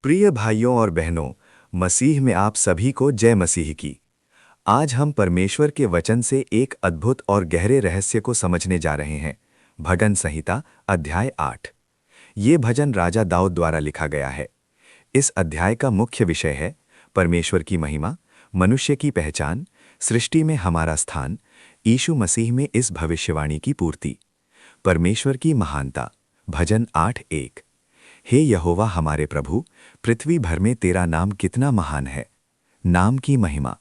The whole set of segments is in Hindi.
प्रिय भाइयों और बहनों, मसीह में आप सभी को जय मसीह की। आज हम परमेश्वर के वचन से एक अद्भुत और गहरे रहस्य को समझने जा रहे हैं। भजन संहिता अध्याय 8। ये भजन राजा दाऊद द्वारा लिखा गया है। इस अध्याय का मुख्य विषय है परमेश्वर की महिमा, मनुष्य की पहचान, सृष्टि में हमारा स्थान, यीशु मसीह में इस भविष्यवाणी की पूर्ति। परमेश्वर की महानता। भजन 8:1। हे यहोवा हमारे प्रभु, पृथ्वी भर में तेरा नाम कितना महान है। नाम की महिमा।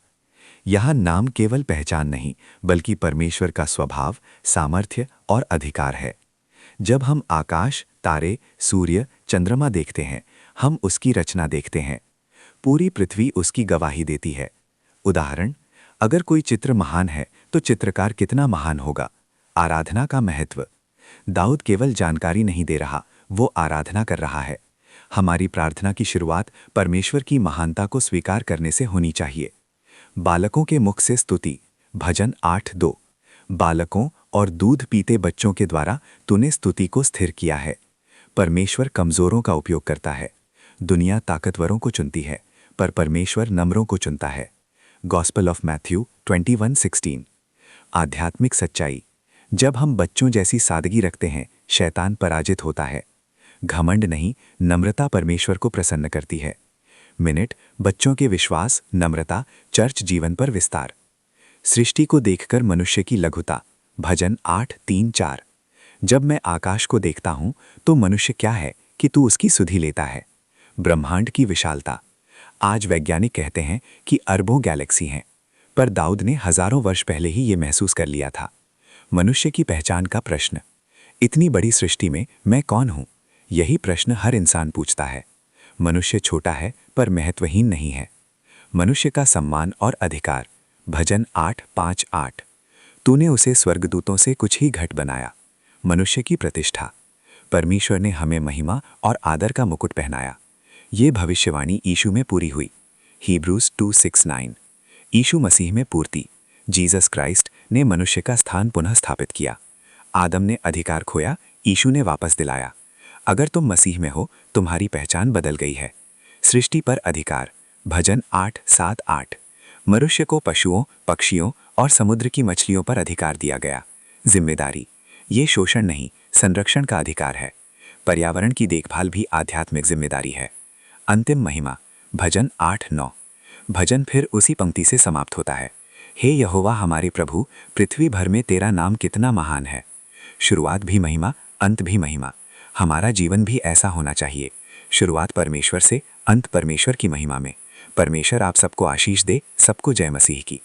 यह नाम केवल पहचान नहीं, बल्कि परमेश्वर का स्वभाव, सामर्थ्य और अधिकार है। जब हम आकाश, तारे, सूर्य, चंद्रमा देखते हैं, हम उसकी रचना देखते हैं। पूरी पृथ्वी उसकी गवाही देती है। उदाहरण, अगर कोई चित्र महान है तो चित्रकार कितना महान होगा। आराधना का महत्व। दाऊद केवल जानकारी नहीं दे रहा, वो आराधना कर रहा है। हमारी प्रार्थना की शुरुआत परमेश्वर की महानता को स्वीकार करने से होनी चाहिए। बालकों के मुख से स्तुति। भजन 8:2। बालकों और दूध पीते बच्चों के द्वारा तूने स्तुति को स्थिर किया है। परमेश्वर कमजोरों का उपयोग करता है। दुनिया ताकतवरों को चुनती है, पर परमेश्वर नम्रों को चुनता है। Gospel of Matthew 21:16। आध्यात्मिक सच्चाई। जब हम बच्चों जैसी सादगी रखते हैं, शैतान पराजित होता है। घमंड नहीं, नम्रता परमेश्वर को प्रसन्न करती है। मिनट, बच्चों के विश्वास, नम्रता, चर्च जीवन पर विस्तार। सृष्टि को देखकर मनुष्य की लघुता। भजन 8:3-4। जब मैं आकाश को देखता हूं तो मनुष्य क्या है कि तू उसकी सुधि लेता है। ब्रह्मांड की विशालता। आज वैज्ञानिक कहते हैं कि अरबों गैलेक्सी हैं, पर दाऊद ने हजारों वर्ष पहले ही ये महसूस कर लिया था। मनुष्य की पहचान का प्रश्न। इतनी बड़ी सृष्टि में मैं कौन हूं? यही प्रश्न हर इंसान पूछता है। मनुष्य छोटा है पर महत्वहीन नहीं है। मनुष्य का सम्मान और अधिकार। भजन 8:5-8। तूने उसे स्वर्गदूतों से कुछ ही घट बनाया। मनुष्य की प्रतिष्ठा। परमेश्वर ने हमें महिमा और आदर का मुकुट पहनाया। ये भविष्यवाणी यीशु में पूरी हुई। हीब्रूज 2:6-9। यीशु मसीह में पूर्ति। जीसस क्राइस्ट ने मनुष्य का स्थान पुनः स्थापित किया। आदम ने अधिकार खोया, यीशु ने वापस दिलाया। अगर तुम मसीह में हो, तुम्हारी पहचान बदल गई है। सृष्टि पर अधिकार। भजन 8:7-8। मनुष्य को पशुओं, पक्षियों और समुद्र की मछलियों पर अधिकार दिया गया। जिम्मेदारी। ये शोषण नहीं, संरक्षण का अधिकार है। पर्यावरण की देखभाल भी आध्यात्मिक जिम्मेदारी है। अंतिम महिमा। भजन 8:9। भजन फिर उसी पंक्ति से समाप्त होता है। हे यहोवा हमारे प्रभु, पृथ्वी भर में तेरा नाम कितना महान है। शुरुआत भी महिमा, अंत भी महिमा। हमारा जीवन भी ऐसा होना चाहिए। शुरुआत परमेश्वर से, अंत परमेश्वर की महिमा में। परमेश्वर आप सबको आशीष दे। सबको जय मसीह की।